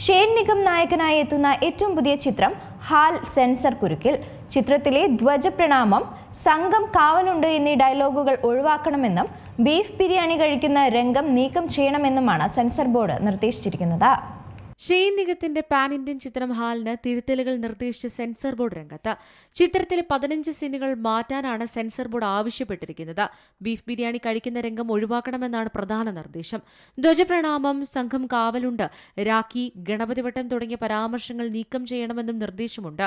Shane Nigam നായകനായി എത്തുന്ന ഏറ്റവും പുതിയ ചിത്രം ഹാൽ സെൻസർ കുരുക്കിൽ. ചിത്രത്തിലെ ധ്വജപ്രണാമം, സംഘം കാവലുണ്ട് എന്നീ ഡയലോഗുകൾ ഒഴിവാക്കണമെന്നും ബീഫ് ബിരിയാണി കഴിക്കുന്ന രംഗം നീക്കം ചെയ്യണമെന്നുമാണ് സെൻസർ ബോർഡ് നിർദ്ദേശിച്ചിരിക്കുന്നത്. ഷെയ്ൻ നിഗത്തിന്റെ പാൻ ഇന്ത്യൻ ചിത്രം ഹാലിന് തിരുത്തലുകൾ നിർദ്ദേശിച്ച സെൻസർ ബോർഡ് രംഗത്ത്. ചിത്രത്തിലെ 15 സീനുകൾ മാറ്റാനാണ് സെൻസർ ബോർഡ് ആവശ്യപ്പെട്ടിരിക്കുന്നത്. ബീഫ് ബിരിയാണി കഴിക്കുന്ന രംഗം ഒഴിവാക്കണമെന്നാണ് പ്രധാന നിർദ്ദേശം. ധ്വജപ്രണാമം, സംഘം കാവലുണ്ട്, രാഖി, ഗണപതിവട്ടം തുടങ്ങിയ പരാമർശങ്ങൾ നീക്കം ചെയ്യണമെന്നും നിർദ്ദേശമുണ്ട്.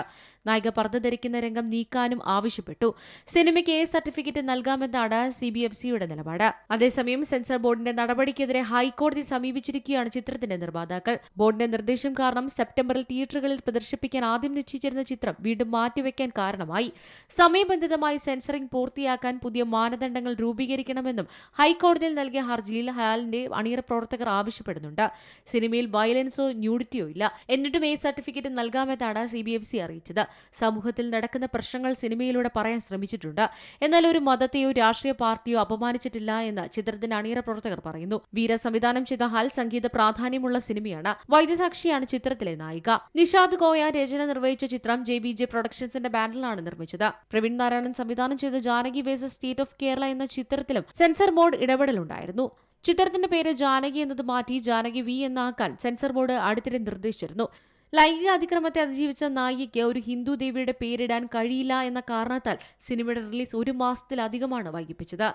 നായിക പർദ്ദ ധരിക്കുന്ന രംഗം നീക്കാനും ആവശ്യപ്പെട്ടു. സിനിമയ്ക്ക് സർട്ടിഫിക്കറ്റ് നൽകാമെന്നാണ് CBFCയുടെ നിലപാട്. അതേസമയം സെൻസർ ബോർഡിന്റെ നടപടിക്കെതിരെ ഹൈക്കോടതി സമീപിച്ചിരിക്കുകയാണ് ചിത്രത്തിന്റെ നിർമ്മാതാക്കൾ. ബോർഡിന്റെ നിർദ്ദേശം കാരണം സെപ്റ്റംബറിൽ തിയേറ്ററുകളിൽ പ്രദർശിപ്പിക്കാൻ ആദ്യം നിശ്ചയിച്ചിരുന്ന ചിത്രം വീണ്ടും മാറ്റിവെക്കാൻ കാരണമായി. സമയബന്ധിതമായി സെൻസറിംഗ് പൂർത്തിയാക്കാൻ പുതിയ മാനദണ്ഡങ്ങൾ രൂപീകരിക്കണമെന്നും ഹൈക്കോടതിയിൽ നൽകിയ ഹർജിയിൽ ഹാലിന്റെ അണിയറ പ്രവർത്തകർ ആവശ്യപ്പെടുന്നുണ്ട്. സിനിമയിൽ വയലൻസോ ന്യൂഡിറ്റിയോ ഇല്ല. എന്നിട്ടും സർട്ടിഫിക്കറ്റ് നൽകാമെന്നാണ് CBFC അറിയിച്ചത്. സമൂഹത്തിൽ നടക്കുന്ന പ്രശ്നങ്ങൾ സിനിമയിലൂടെ പറയാൻ ശ്രമിച്ചിട്ടുണ്ട്. എന്നാൽ ഒരു മതത്തെയോ രാഷ്ട്രീയ പാർട്ടിയോ അപമാനിച്ചിട്ടില്ല എന്ന് ചിത്രത്തിന്റെ അണിയറ പ്രവർത്തകർ പറയുന്നു. വീര സംവിധാനം ചെയ്ത ഹാൽ സംഗീത പ്രാധാന്യമുള്ള സിനിമയാണ്. വൈദ്യസാക്ഷിയാണ് ചിത്രത്തിലെ നായിക. നിഷാദ് ഗോയ രചന നിർവഹിച്ച ചിത്രം JBJ പ്രൊഡക്ഷൻസിന്റെ ബാനറിലാണ് നിർമ്മിച്ചത്. പ്രവീൺ നാരായണൻ സംവിധാനം ചെയ്ത Janaki versus state of Kerala എന്ന ചിത്രത്തിലും സെൻസർ ബോർഡ് ഇടപെടലുണ്ടായിരുന്നു. ചിത്രത്തിന്റെ പേര് ജാനകി എന്നത് മാറ്റി ജാനകി V എന്നാക്കാൻ സെൻസർ ബോർഡ് അടുത്തിടെ നിർദ്ദേശിച്ചിരുന്നു. ലൈംഗിക അതിക്രമത്തെ അതിജീവിച്ച നായികയ്ക്ക് ഒരു ഹിന്ദു ദേവിയുടെ പേരിടാൻ കഴിയില്ല എന്ന കാരണത്താൽ സിനിമയുടെ റിലീസ് 1 മാസത്തിലധികമാണ് വൈകിപ്പിച്ചത്.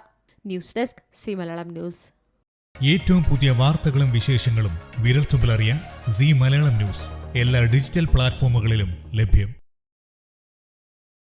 News desk C Malayalam news. ഏറ്റവും പുതിയ വാർത്തകളും വിശേഷങ്ങളും വിരൽത്തുമ്പിലറിയാൻ സി മലയാളം ന്യൂസ് എല്ലാ ഡിജിറ്റൽ പ്ലാറ്റ്ഫോമുകളിലും ലഭ്യം.